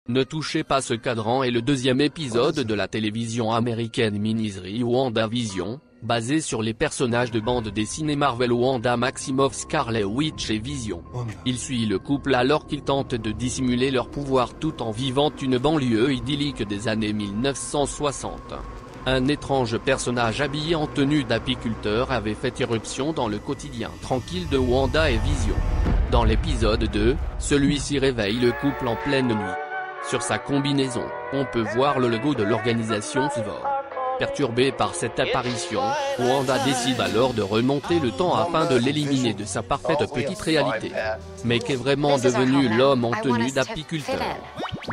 Ne touchez pas ce cadran est le deuxième épisode de la télévision américaine mini-série WandaVision, basée sur les personnages de bande dessinée Marvel Wanda Maximoff, Scarlet Witch et Vision. Il suit le couple alors qu'ils tentent de dissimuler leur pouvoir tout en vivant une banlieue idyllique des années 1960. Un étrange personnage habillé en tenue d'apiculteur avait fait irruption dans le quotidien tranquille de Wanda et Vision. Dans l'épisode 2, celui-ci réveille le couple en pleine nuit. Sur sa combinaison, on peut voir le logo de l'organisation SVOR. Perturbé par cette apparition, Wanda décide alors de remonter le temps afin de l'éliminer de sa parfaite petite réalité. Mais qu'est vraiment devenu l'homme en tenue d'apiculteur?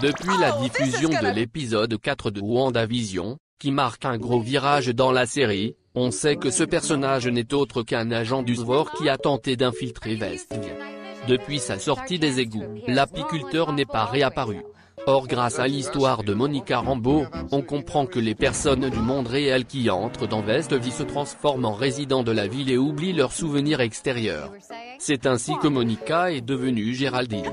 Depuis la diffusion de l'épisode 4 de WandaVision, qui marque un gros virage dans la série, on sait que ce personnage n'est autre qu'un agent du SVOR qui a tenté d'infiltrer Westview. Depuis sa sortie des égouts, l'apiculteur n'est pas réapparu. Or grâce à l'histoire de Monica Rambeau, on comprend que les personnes du monde réel qui entrent dans Westview se transforment en résidents de la ville et oublient leurs souvenirs extérieurs. C'est ainsi que Monica est devenue Géraldine.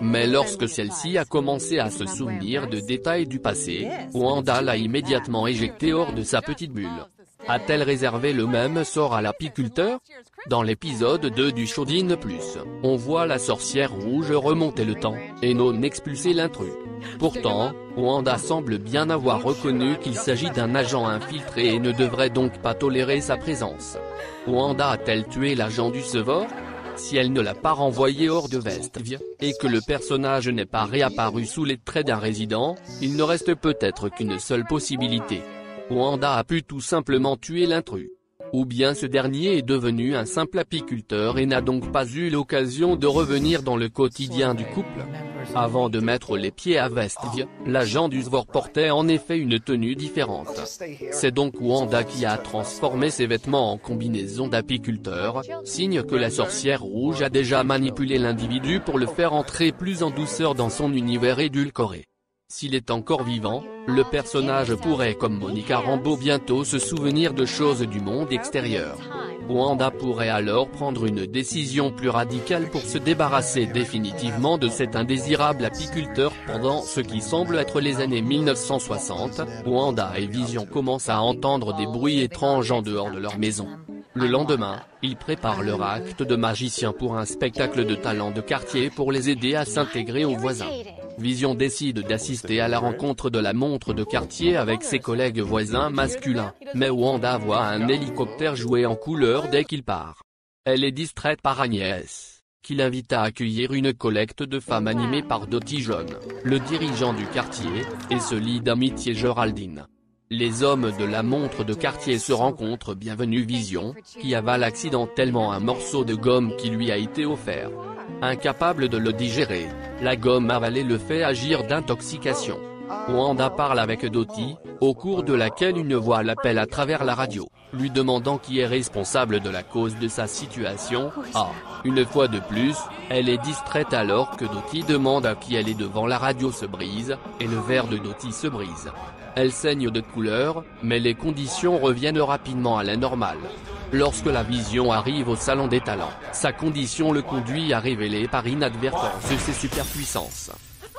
Mais lorsque celle-ci a commencé à se souvenir de détails du passé, Wanda l'a immédiatement éjectée hors de sa petite bulle. A-t-elle réservé le même sort à l'apiculteur? Dans l'épisode 2 du show Disney+, on voit la sorcière rouge remonter le temps, et non expulser l'intrus. Pourtant, Wanda semble bien avoir reconnu qu'il s'agit d'un agent infiltré et ne devrait donc pas tolérer sa présence. Wanda a-t-elle tué l'agent du SVOR? Si elle ne l'a pas renvoyé hors de Westview, et que le personnage n'est pas réapparu sous les traits d'un résident, il ne reste peut-être qu'une seule possibilité. Wanda a pu tout simplement tuer l'intrus. Ou bien ce dernier est devenu un simple apiculteur et n'a donc pas eu l'occasion de revenir dans le quotidien du couple. Avant de mettre les pieds à Westview, l'agent du SVOR portait en effet une tenue différente. C'est donc Wanda qui a transformé ses vêtements en combinaison d'apiculteur, signe que la sorcière rouge a déjà manipulé l'individu pour le faire entrer plus en douceur dans son univers édulcoré. S'il est encore vivant, le personnage pourrait comme Monica Rambeau bientôt se souvenir de choses du monde extérieur. Wanda pourrait alors prendre une décision plus radicale pour se débarrasser définitivement de cet indésirable apiculteur. Pendant ce qui semble être les années 1960, Wanda et Vision commencent à entendre des bruits étranges en dehors de leur maison. Le lendemain, ils préparent leur acte de magicien pour un spectacle de talent de quartier pour les aider à s'intégrer aux voisins. Vision décide d'assister à la rencontre de la montre de quartier avec ses collègues voisins masculins, mais Wanda voit un hélicoptère jouer en couleur dès qu'il part. Elle est distraite par Agnès, qui l'invite à accueillir une collecte de femmes animée par Dottie John, le dirigeant du quartier, et se lie d'amitié Géraldine. Les hommes de la montre de quartier se rencontrent. Bienvenue Vision, qui avale accidentellement un morceau de gomme qui lui a été offert. Incapable de le digérer, la gomme avalée le fait agir d'intoxication. Wanda parle avec Dottie, au cours de laquelle une voix l'appelle à travers la radio, lui demandant qui est responsable de la cause de sa situation. Une fois de plus, elle est distraite alors que Dottie demande à qui elle est devant la radio se brise, et le verre de Dottie se brise. Elle saigne de couleur, mais les conditions reviennent rapidement à la normale. Lorsque la Vision arrive au salon des talents, sa condition le conduit à révéler par inadvertance ses superpuissances.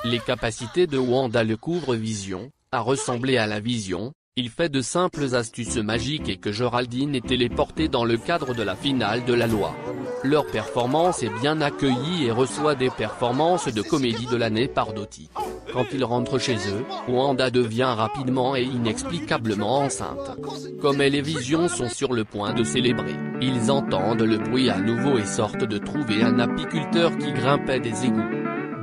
Les capacités de Wanda le couvrent. Vision, à ressembler à la Vision, il fait de simples astuces magiques et que Géraldine est téléportée dans le cadre de la finale de la loi. Leur performance est bien accueillie et reçoit des performances de comédie de l'année par Dottie. Quand ils rentrent chez eux, Wanda devient rapidement et inexplicablement enceinte. Comme elle et Vision sont sur le point de célébrer, ils entendent le bruit à nouveau et sortent de trouver un apiculteur qui grimpait des égouts.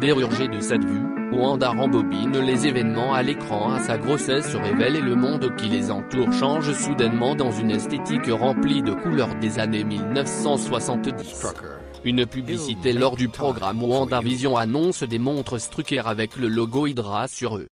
Déurgée de cette vue, Wanda rembobine les événements à l'écran. Sa grossesse se révèle et le monde qui les entoure change soudainement dans une esthétique remplie de couleurs des années 1970. Une publicité lors du programme WandaVision annonce des montres Strucker avec le logo Hydra sur eux.